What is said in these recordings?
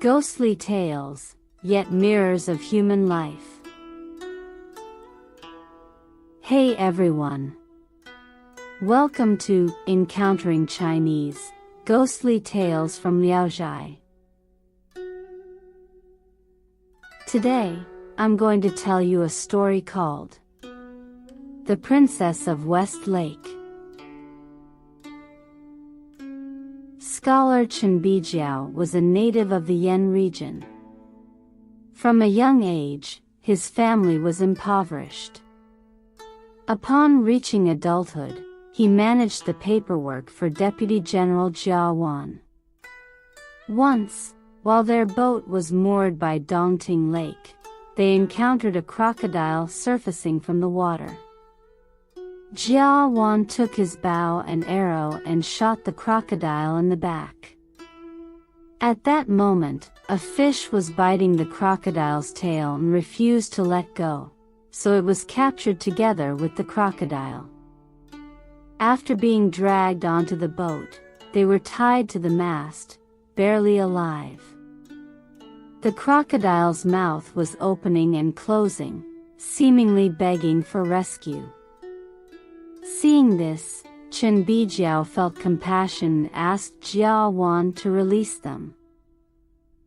Ghostly tales, yet mirrors of human life. Hey everyone! Welcome to Encountering Chinese, Ghostly Tales from Zhai. Today, I'm going to tell you a story called The Princess of West Lake. Scholar Chen Bijiao was a native of the Yan region. From a young age, his family was impoverished. Upon reaching adulthood, he managed the paperwork for Deputy General Jia Wan. Once, while their boat was moored by Dongting Lake, they encountered a crocodile surfacing from the water. Jia Wan took his bow and arrow and shot the crocodile in the back. At that moment, a fish was biting the crocodile's tail and refused to let go, so it was captured together with the crocodile. After being dragged onto the boat, they were tied to the mast, barely alive. The crocodile's mouth was opening and closing, seemingly begging for rescue. Seeing this, Chen Bijiao felt compassion and asked Jia Wan to release them.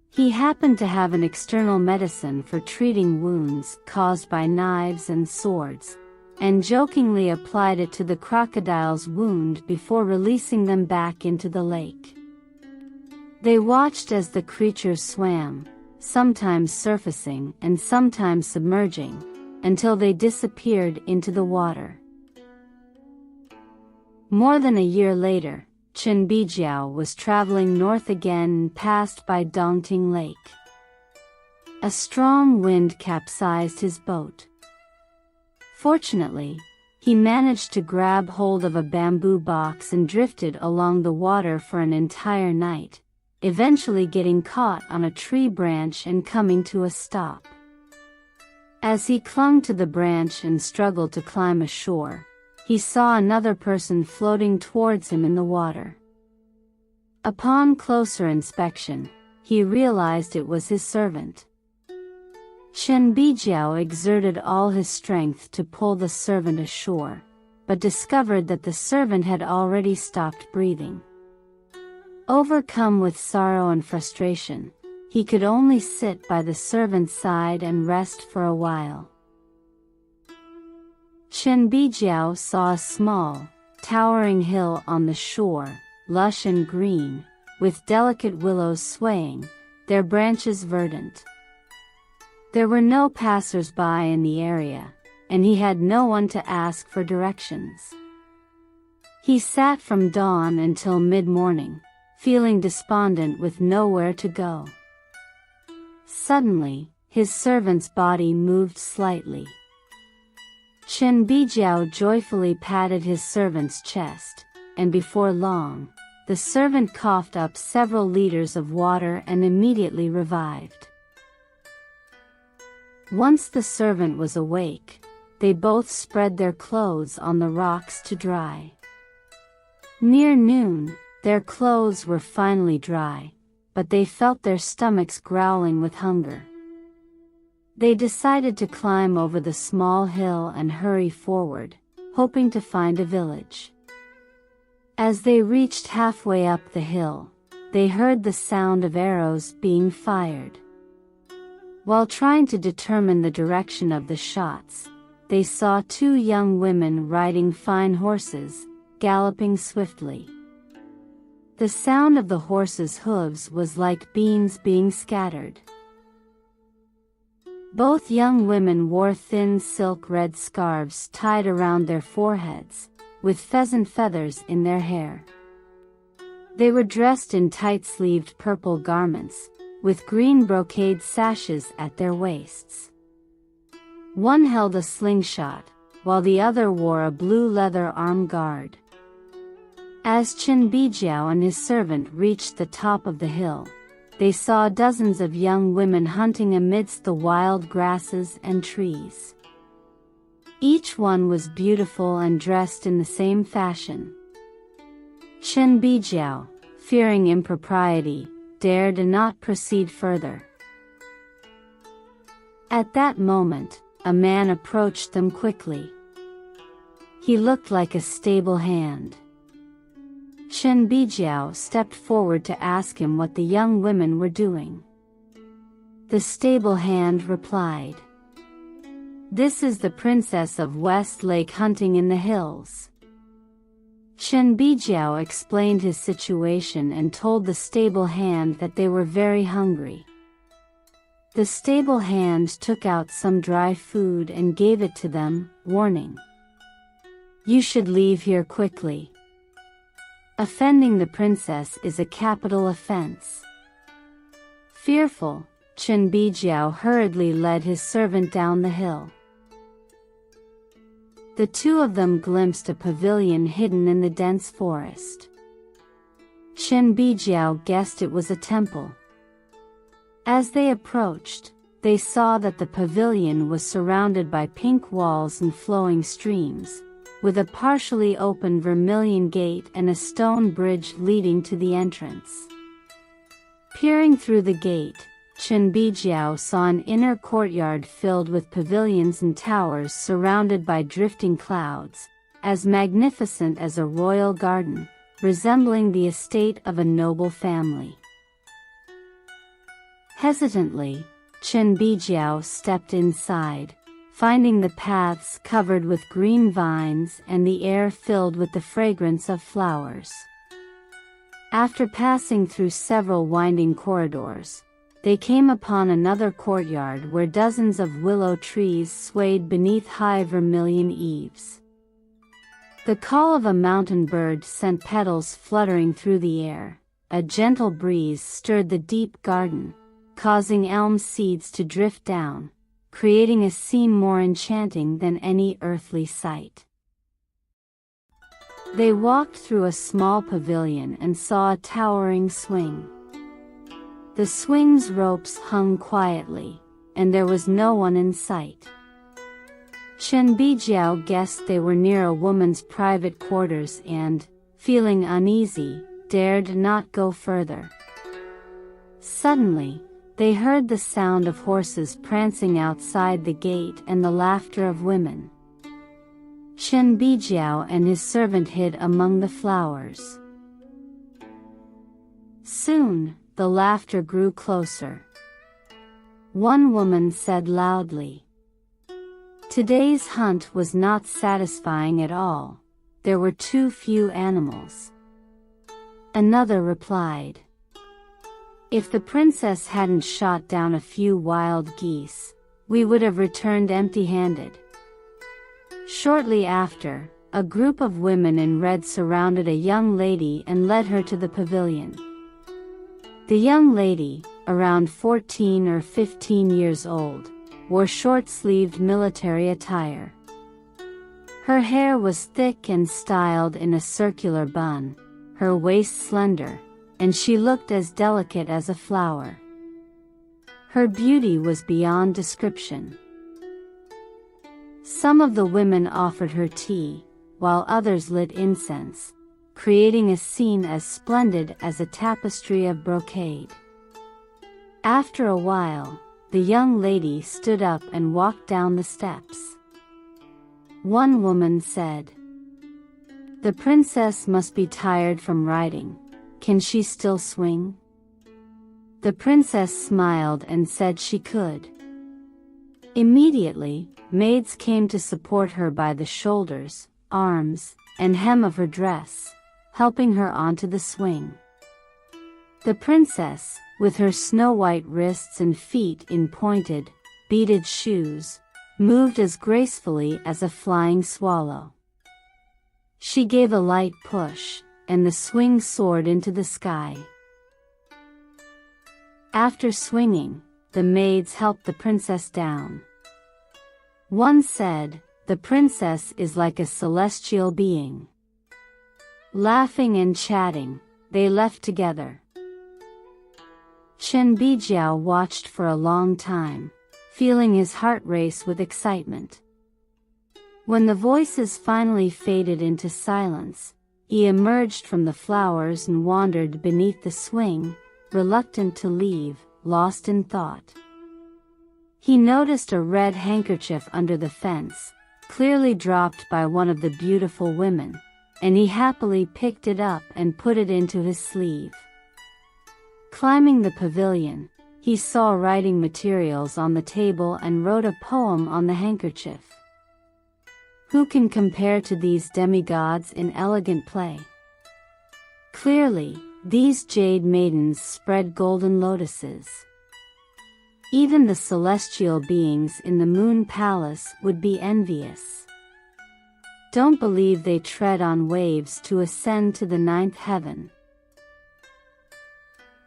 He happened to have an external medicine for treating wounds caused by knives and swords, and jokingly applied it to the crocodile's wound before releasing them back into the lake. They watched as the creatures swam, sometimes surfacing and sometimes submerging, until they disappeared into the water. More than a year later, Chen Bijiao was traveling north again and passed by Dongting Lake. A strong wind capsized his boat. Fortunately, he managed to grab hold of a bamboo box and drifted along the water for an entire night, eventually getting caught on a tree branch and coming to a stop. As he clung to the branch and struggled to climb ashore, he saw another person floating towards him in the water. Upon closer inspection, he realized it was his servant. Chen Bijiao exerted all his strength to pull the servant ashore, but discovered that the servant had already stopped breathing. Overcome with sorrow and frustration, he could only sit by the servant's side and rest for a while. Chen Bijiao saw a small, towering hill on the shore, lush and green, with delicate willows swaying, their branches verdant. There were no passers-by in the area, and he had no one to ask for directions. He sat from dawn until mid-morning, feeling despondent with nowhere to go. Suddenly, his servant's body moved slightly. Chen Bijiao joyfully patted his servant's chest, and before long, the servant coughed up several liters of water and immediately revived. Once the servant was awake, they both spread their clothes on the rocks to dry. Near noon, their clothes were finally dry, but they felt their stomachs growling with hunger. They decided to climb over the small hill and hurry forward, hoping to find a village. As they reached halfway up the hill, they heard the sound of arrows being fired. While trying to determine the direction of the shots, they saw two young women riding fine horses, galloping swiftly. The sound of the horses' hooves was like beans being scattered. Both young women wore thin silk red scarves tied around their foreheads, with pheasant feathers in their hair. They were dressed in tight-sleeved purple garments, with green brocade sashes at their waists. One held a slingshot, while the other wore a blue leather arm guard. As Chen Bijiao and his servant reached the top of the hill, they saw dozens of young women hunting amidst the wild grasses and trees. Each one was beautiful and dressed in the same fashion. Chen Bijiao, fearing impropriety, dared not proceed further. At that moment, a man approached them quickly. He looked like a stable hand. Chen Bijiao stepped forward to ask him what the young women were doing. The stable hand replied, "This is the princess of West Lake hunting in the hills." Chen Bijiao explained his situation and told the stable hand that they were very hungry. The stable hand took out some dry food and gave it to them, warning, "You should leave here quickly. Offending the princess is a capital offense." Fearful, Chen Bijiao hurriedly led his servant down the hill. The two of them glimpsed a pavilion hidden in the dense forest. Chen Bijiao guessed it was a temple. As they approached, they saw that the pavilion was surrounded by pink walls and flowing streams, with a partially open vermilion gate and a stone bridge leading to the entrance. Peering through the gate, Chen Bijiao saw an inner courtyard filled with pavilions and towers surrounded by drifting clouds, as magnificent as a royal garden, resembling the estate of a noble family. Hesitantly, Chen Bijiao stepped inside, finding the paths covered with green vines and the air filled with the fragrance of flowers. After passing through several winding corridors, they came upon another courtyard where dozens of willow trees swayed beneath high vermilion eaves. The call of a mountain bird sent petals fluttering through the air. A gentle breeze stirred the deep garden, causing elm seeds to drift down, creating a scene more enchanting than any earthly sight. They walked through a small pavilion and saw a towering swing. The swing's ropes hung quietly, and there was no one in sight. Chen Bijiao guessed they were near a woman's private quarters and, feeling uneasy, dared not go further. Suddenly, they heard the sound of horses prancing outside the gate and the laughter of women. Chen Bijiao and his servant hid among the flowers. Soon, the laughter grew closer. One woman said loudly, "Today's hunt was not satisfying at all. There were too few animals." Another replied, "If the princess hadn't shot down a few wild geese, we would have returned empty-handed." Shortly after, a group of women in red surrounded a young lady and led her to the pavilion. The young lady, around 14 or 15 years old, wore short-sleeved military attire. Her hair was thick and styled in a circular bun, her waist slender, and she looked as delicate as a flower. Her beauty was beyond description. Some of the women offered her tea, while others lit incense, creating a scene as splendid as a tapestry of brocade. After a while, the young lady stood up and walked down the steps. One woman said, "The princess must be tired from riding. Can she still swing?" The princess smiled and said she could. Immediately, maids came to support her by the shoulders, arms, and hem of her dress, helping her onto the swing. The princess, with her snow-white wrists and feet in pointed, beaded shoes, moved as gracefully as a flying swallow. She gave a light push, and the swing soared into the sky. After swinging, the maids helped the princess down. One said, "The princess is like a celestial being." Laughing and chatting, they left together. Chen Bijiao watched for a long time, feeling his heart race with excitement. When the voices finally faded into silence, he emerged from the flowers and wandered beneath the swing, reluctant to leave, lost in thought. He noticed a red handkerchief under the fence, clearly dropped by one of the beautiful women, and he happily picked it up and put it into his sleeve. Climbing the pavilion, he saw writing materials on the table and wrote a poem on the handkerchief. Who can compare to these demigods in elegant play? Clearly, these jade maidens spread golden lotuses. Even the celestial beings in the moon palace would be envious. Don't believe they tread on waves to ascend to the ninth heaven.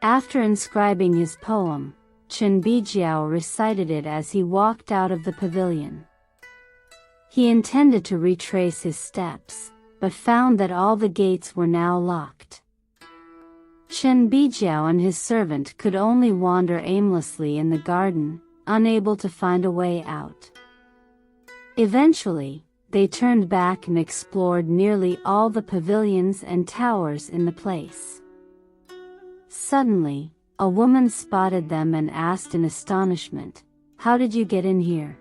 After inscribing his poem, Chen Bijiao recited it as he walked out of the pavilion. He intended to retrace his steps, but found that all the gates were now locked. Chen Bijiao and his servant could only wander aimlessly in the garden, unable to find a way out. Eventually, they turned back and explored nearly all the pavilions and towers in the place. Suddenly, a woman spotted them and asked in astonishment, "How did you get in here?"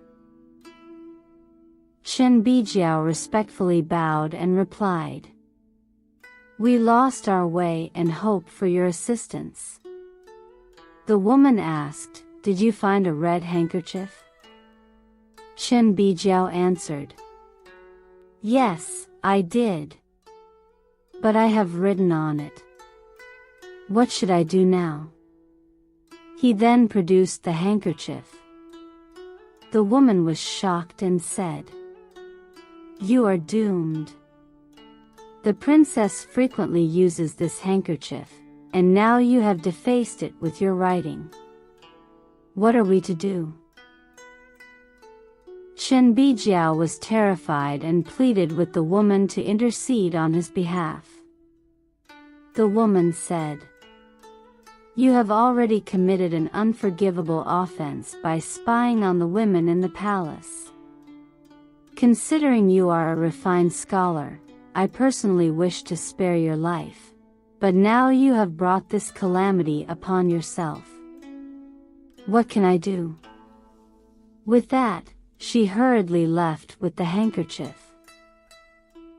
Chen Bijiao respectfully bowed and replied, "We lost our way and hope for your assistance." The woman asked, "Did you find a red handkerchief?" Chen Bijiao answered, "Yes, I did. But I have written on it. What should I do now?" He then produced the handkerchief. The woman was shocked and said, "You are doomed. The princess frequently uses this handkerchief, and now you have defaced it with your writing. What are we to do?" Chen Bijiao was terrified and pleaded with the woman to intercede on his behalf. The woman said, "You have already committed an unforgivable offense by spying on the women in the palace. Considering you are a refined scholar, I personally wish to spare your life, but now you have brought this calamity upon yourself. What can I do?" With that, she hurriedly left with the handkerchief.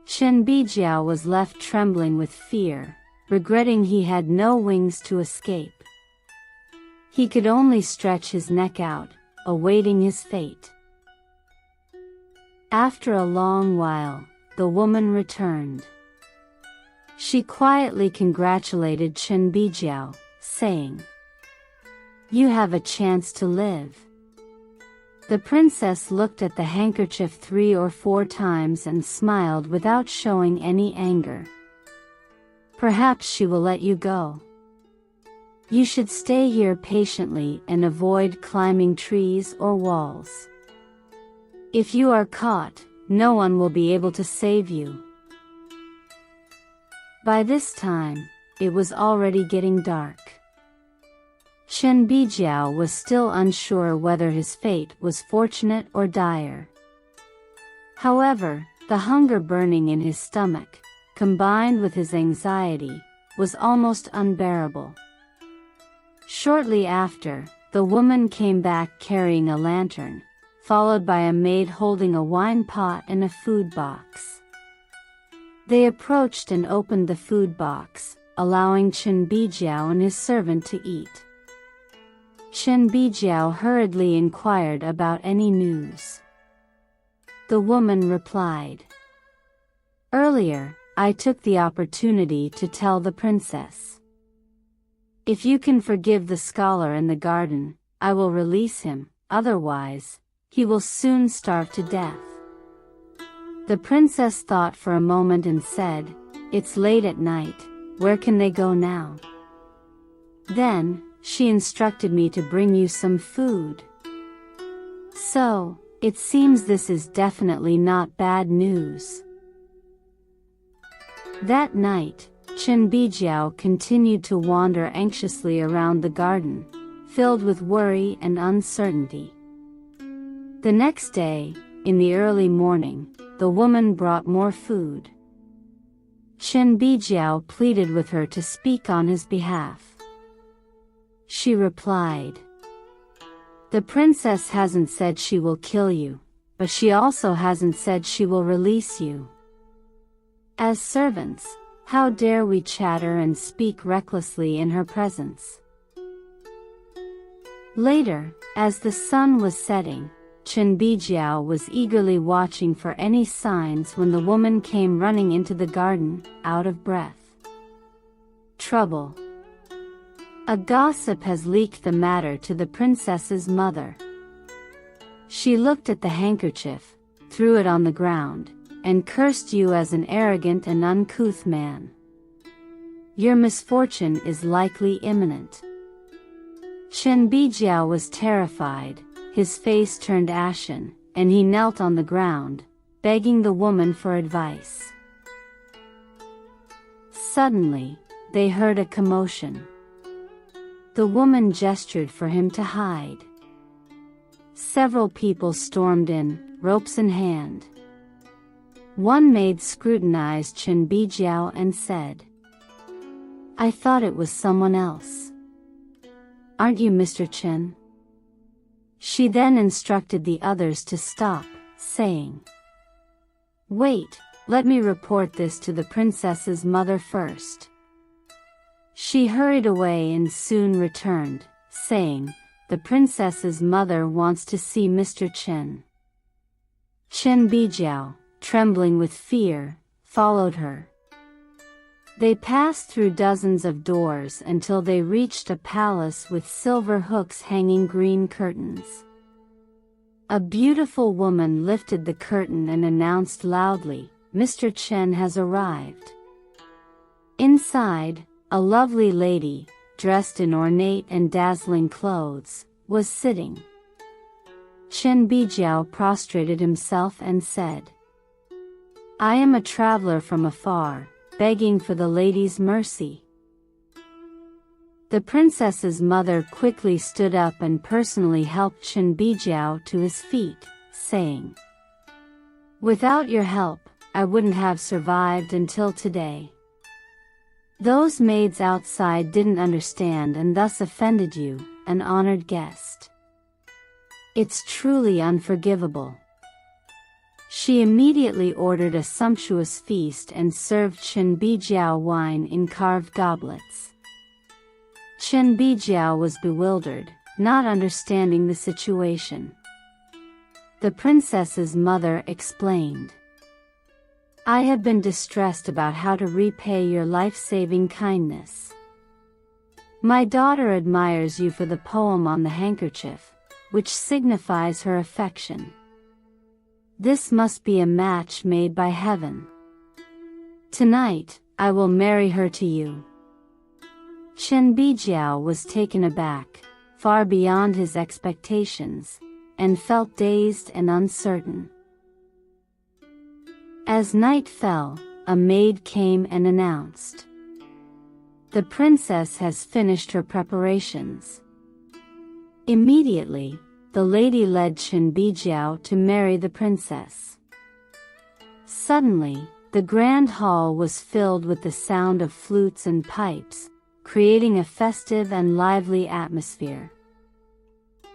Chen Bijiao was left trembling with fear, regretting he had no wings to escape. He could only stretch his neck out, awaiting his fate. After a long while, the woman returned. She quietly congratulated Chen Bijiao, saying, "You have a chance to live." The princess looked at the handkerchief 3 or 4 times and smiled without showing any anger. "Perhaps she will let you go. You should stay here patiently and avoid climbing trees or walls. If you are caught, no one will be able to save you." By this time, it was already getting dark. Chen Bijiao was still unsure whether his fate was fortunate or dire. However, the hunger burning in his stomach, combined with his anxiety, was almost unbearable. Shortly after, the woman came back carrying a lantern, followed by a maid holding a wine pot and a food box. They approached and opened the food box, allowing Chen Bijiao and his servant to eat. Chen Bijiao hurriedly inquired about any news. The woman replied, "Earlier, I took the opportunity to tell the princess. If you can forgive the scholar in the garden, I will release him, otherwise, he will soon starve to death." The princess thought for a moment and said, "It's late at night, where can they go now?" Then, she instructed me to bring you some food. So, it seems this is definitely not bad news. That night, Chen Bijiao continued to wander anxiously around the garden, filled with worry and uncertainty. The next day, in the early morning, the woman brought more food. Chen Bijiao pleaded with her to speak on his behalf. she replied. The princess hasn't said she will kill you, but she also hasn't said she will release you. As servants, how dare we chatter and speak recklessly in her presence? Later, as the sun was setting, Chen Bijiao was eagerly watching for any signs when the woman came running into the garden, out of breath. Trouble. A gossip has leaked the matter to the princess's mother. She looked at the handkerchief, threw it on the ground, and cursed you as an arrogant and uncouth man. Your misfortune is likely imminent. Chen Bijiao was terrified, his face turned ashen, and he knelt on the ground, begging the woman for advice. Suddenly, they heard a commotion. The woman gestured for him to hide. Several people stormed in, ropes in hand. One maid scrutinized Chen Bijiao and said, "I thought it was someone else. Aren't you Mr. Chen?" She then instructed the others to stop, saying, "Wait, let me report this to the princess's mother first." She hurried away and soon returned, saying, "The princess's mother wants to see Mr. Chen." Chen Bijiao, trembling with fear, followed her. They passed through dozens of doors until they reached a palace with silver hooks hanging green curtains. A beautiful woman lifted the curtain and announced loudly, "Mr. Chen has arrived." Inside, a lovely lady, dressed in ornate and dazzling clothes, was sitting. Chen Bijiao prostrated himself and said, "I am a traveler from afar, begging for the lady's mercy." The princess's mother quickly stood up and personally helped Chen Bijiao to his feet, saying, "Without your help, I wouldn't have survived until today. Those maids outside didn't understand and thus offended you, an honored guest. It's truly unforgivable." She immediately ordered a sumptuous feast and served Chen Bijiao wine in carved goblets. Chen Bijiao was bewildered, not understanding the situation. The princess's mother explained, "I have been distressed about how to repay your life-saving kindness. My daughter admires you for the poem on the handkerchief, which signifies her affection. This must be a match made by heaven. Tonight, I will marry her to you." Chen Bijiao was taken aback, far beyond his expectations, and felt dazed and uncertain. As night fell, a maid came and announced, "The princess has finished her preparations." Immediately, the lady led Chen Bijiao to marry the princess. Suddenly, the grand hall was filled with the sound of flutes and pipes, creating a festive and lively atmosphere.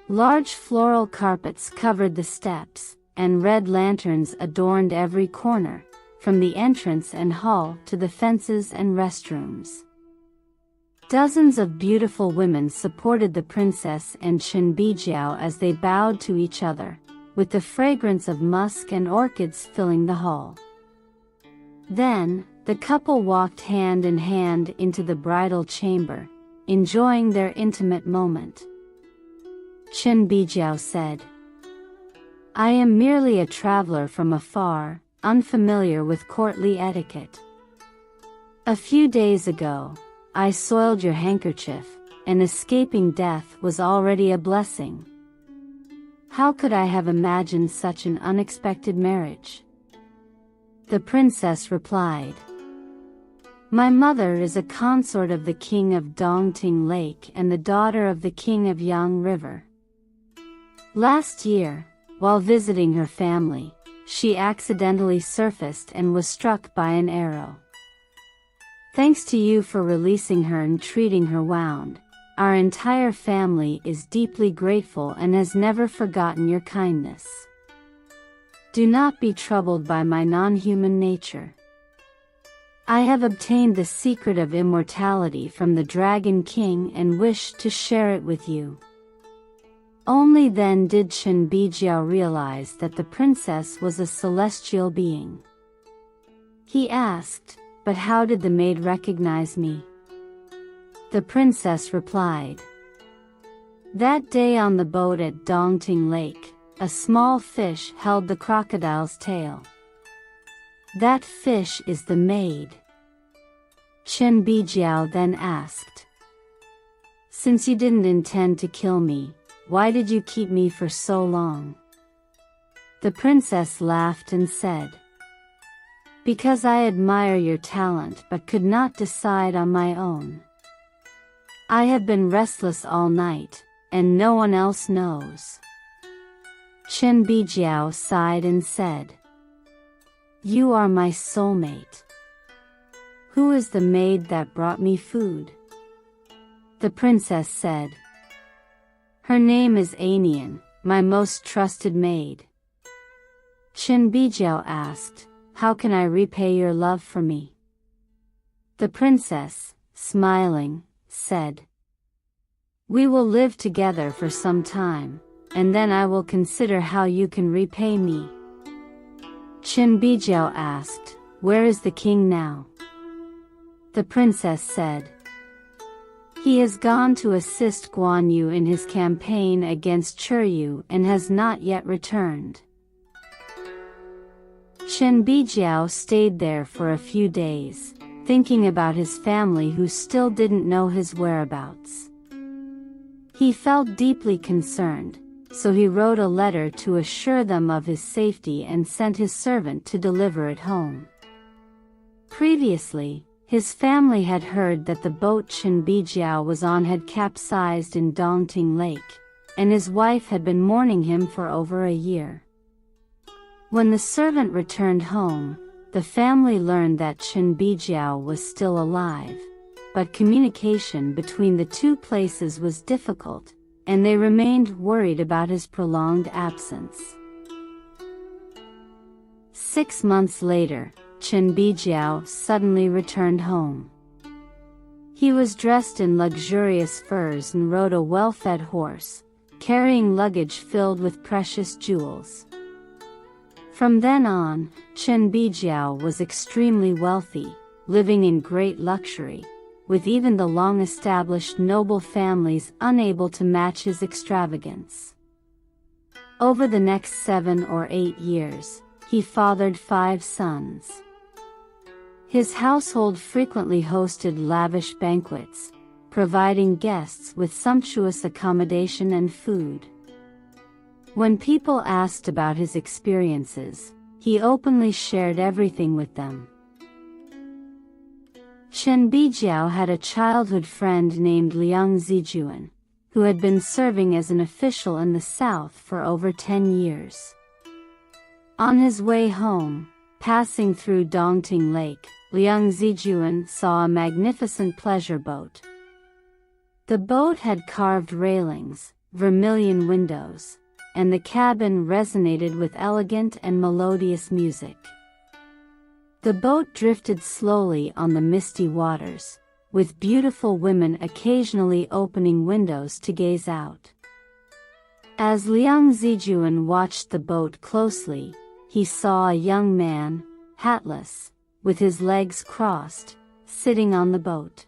Large floral carpets covered the steps, and red lanterns adorned every corner, from the entrance and hall to the fences and restrooms. Dozens of beautiful women supported the princess and Chen Bijiao as they bowed to each other, with the fragrance of musk and orchids filling the hall. Then, the couple walked hand in hand into the bridal chamber, enjoying their intimate moment. Chen Bijiao said, "I am merely a traveler from afar, unfamiliar with courtly etiquette. A few days ago, I soiled your handkerchief, and escaping death was already a blessing. How could I have imagined such an unexpected marriage?" The princess replied, "My mother is a consort of the king of Dongting Lake and the daughter of the king of Yang River. Last year, while visiting her family, she accidentally surfaced and was struck by an arrow. Thanks to you for releasing her and treating her wound, Our entire family is deeply grateful and has never forgotten your kindness. Do not be troubled by my non-human nature. I have obtained the secret of immortality from the Dragon King and wish to share it with you." Only then did Chen Bijiao realize that the princess was a celestial being. He asked, "But how did the maid recognize me?" The princess replied, "That day on the boat at Dongting Lake, a small fish held the crocodile's tail. That fish is the maid." Chen Bijiao then asked, "Since you didn't intend to kill me, why did you keep me for so long?" The princess laughed and said, "Because I admire your talent but could not decide on my own. I have been restless all night, and no one else knows." Chen Bijiao sighed and said, "You are my soulmate. Who is the maid that brought me food?" The princess said, "Her name is Anian, my most trusted maid." Chen Bijiao asked, "How can I repay your love for me?" The princess, smiling, said, "We will live together for some time, and then I will consider how you can repay me." Chen Bijiao asked, "Where is the king now?" The princess said, "He has gone to assist Guan Yu in his campaign against Churyu and has not yet returned." Chen Bijiao stayed there for a few days, thinking about his family who still didn't know his whereabouts. He felt deeply concerned, so he wrote a letter to assure them of his safety and sent his servant to deliver it home. Previously, his family had heard that the boat Chen Bijiao was on had capsized in Dongting Lake, and his wife had been mourning him for over a year. When the servant returned home, the family learned that Chen Bijiao was still alive, but communication between the two places was difficult, and they remained worried about his prolonged absence. 6 months later, Chen Bijiao suddenly returned home. He was dressed in luxurious furs and rode a well-fed horse, carrying luggage filled with precious jewels. From then on, Chen Bijiao was extremely wealthy, living in great luxury, with even the long-established noble families unable to match his extravagance. Over the next 7 or 8 years, he fathered 5 sons. His household frequently hosted lavish banquets, providing guests with sumptuous accommodation and food. When people asked about his experiences, he openly shared everything with them. Chen Bijiao had a childhood friend named Liang Zijuan, who had been serving as an official in the south for over 10 years. On his way home, passing through Dongting Lake, Liang Zijuan saw a magnificent pleasure boat. The boat had carved railings, vermilion windows, and the cabin resonated with elegant and melodious music. The boat drifted slowly on the misty waters, with beautiful women occasionally opening windows to gaze out. As Liang Zijuan watched the boat closely, he saw a young man, hatless, with his legs crossed, sitting on the boat.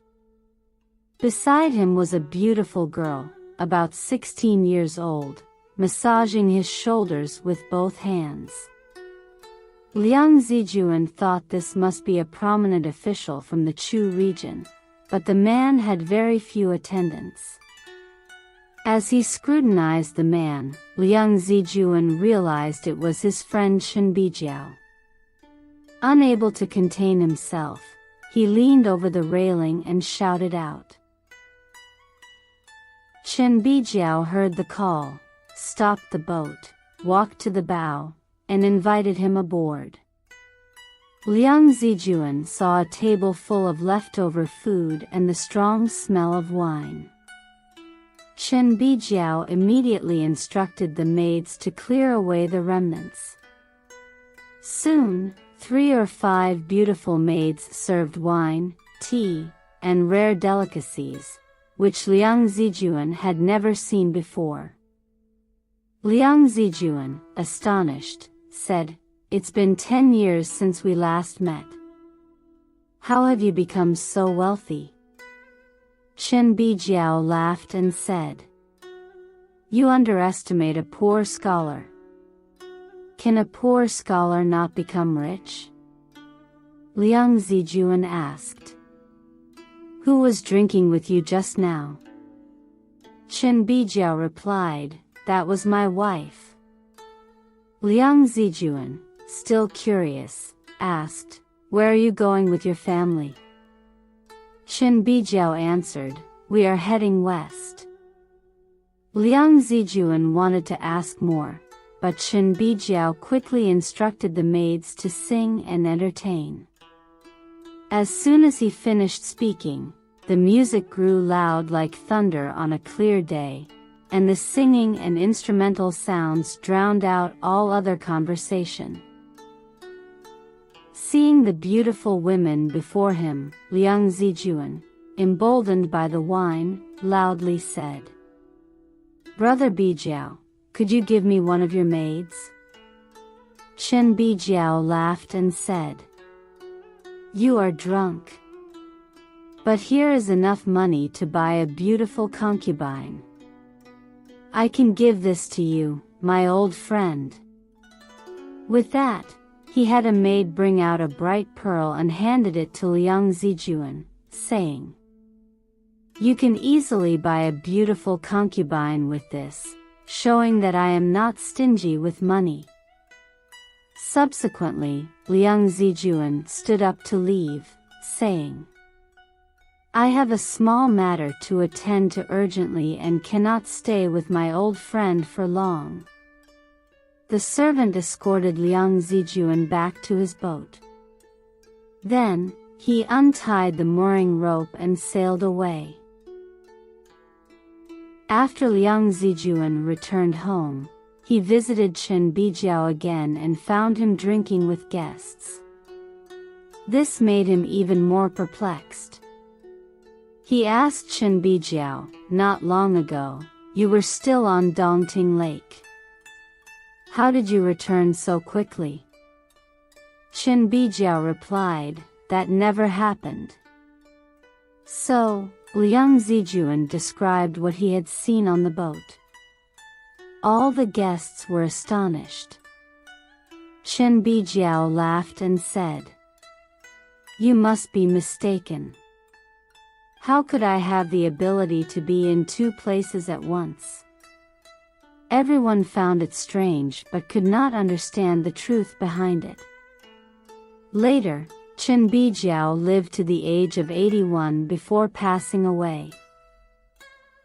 Beside him was a beautiful girl, about 16 years old, massaging his shoulders with both hands. Liang Zijuan thought this must be a prominent official from the Chu region, but the man had very few attendants. As he scrutinized the man, Liang Zijuan realized it was his friend Chen Bijiao. Unable to contain himself, he leaned over the railing and shouted out. Chen Bijiao heard the call, stopped the boat, walked to the bow, and invited him aboard. Liang Zijuan saw a table full of leftover food and the strong smell of wine. Chen Bijiao immediately instructed the maids to clear away the remnants. Soon, 3 or 5 beautiful maids served wine, tea, and rare delicacies, which Liang Zijuan had never seen before. Liang Zijuan, astonished, said, "It's been 10 years since we last met. How have you become so wealthy?" Chen Bijiao laughed and said, "You underestimate a poor scholar. Can a poor scholar not become rich?" Liang Zijuan asked, "Who was drinking with you just now?" Chen Bijiao replied, "That was my wife." Liang Zijuan, still curious, asked, "Where are you going with your family?" Chen Bijiao answered, "We are heading west." Liang Zijuan wanted to ask more, but Chen Bijiao quickly instructed the maids to sing and entertain. As soon as he finished speaking, the music grew loud like thunder on a clear day, and the singing and instrumental sounds drowned out all other conversation. Seeing the beautiful women before him, Liang Zijuan, emboldened by the wine, loudly said, "Brother Bijiao, could you give me one of your maids?" Chen Bijiao laughed and said, "You are drunk. But here is enough money to buy a beautiful concubine. I can give this to you, my old friend." With that, he had a maid bring out a bright pearl and handed it to Liang Zijuan, saying, "You can easily buy a beautiful concubine with this, showing that I am not stingy with money." Subsequently, Liang Zijuan stood up to leave, saying, "I have a small matter to attend to urgently and cannot stay with my old friend for long." The servant escorted Liang Zijuan back to his boat. Then, he untied the mooring rope and sailed away. After Liang Zijuan returned home, he visited Chen Bijiao again and found him drinking with guests. This made him even more perplexed. He asked Chen Bijiao, "Not long ago, you were still on Dongting Lake. How did you return so quickly?" Chen Bijiao replied, "That never happened." So, Liang Zijuan described what he had seen on the boat. All the guests were astonished. Chen Bijiao laughed and said, "You must be mistaken. How could I have the ability to be in 2 places at once?" Everyone found it strange but could not understand the truth behind it. Later, Chen Bijiao lived to the age of 81 before passing away.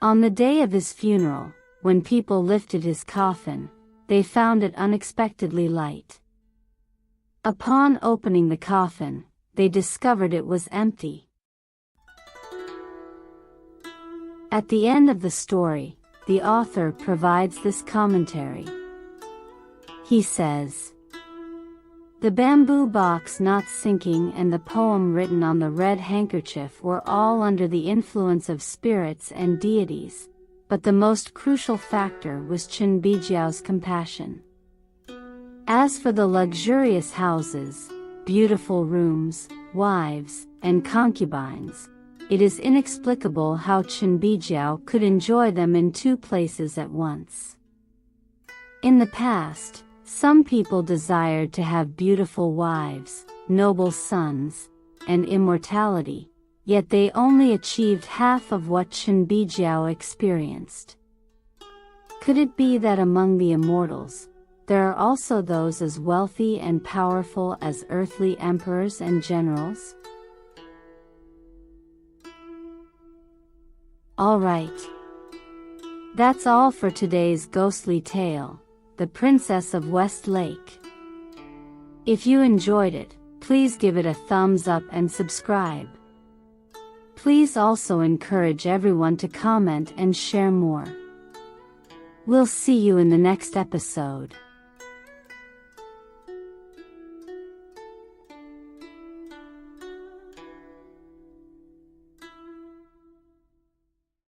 On the day of his funeral, when people lifted his coffin, they found it unexpectedly light. Upon opening the coffin, they discovered it was empty. At the end of the story, the author provides this commentary. He says, "The bamboo box not sinking and the poem written on the red handkerchief were all under the influence of spirits and deities, but the most crucial factor was Chen Bijiao's compassion. As for the luxurious houses, beautiful rooms, wives, and concubines, it is inexplicable how Chen Bijiao could enjoy them in 2 places at once. In the past, some people desired to have beautiful wives, noble sons, and immortality, yet they only achieved half of what Chen Bijiao experienced. Could it be that among the immortals, there are also those as wealthy and powerful as earthly emperors and generals?" Alright. That's all for today's ghostly tale, The Princess of West Lake. If you enjoyed it, please give it a thumbs up and subscribe. Please also encourage everyone to comment and share more. We'll see you in the next episode.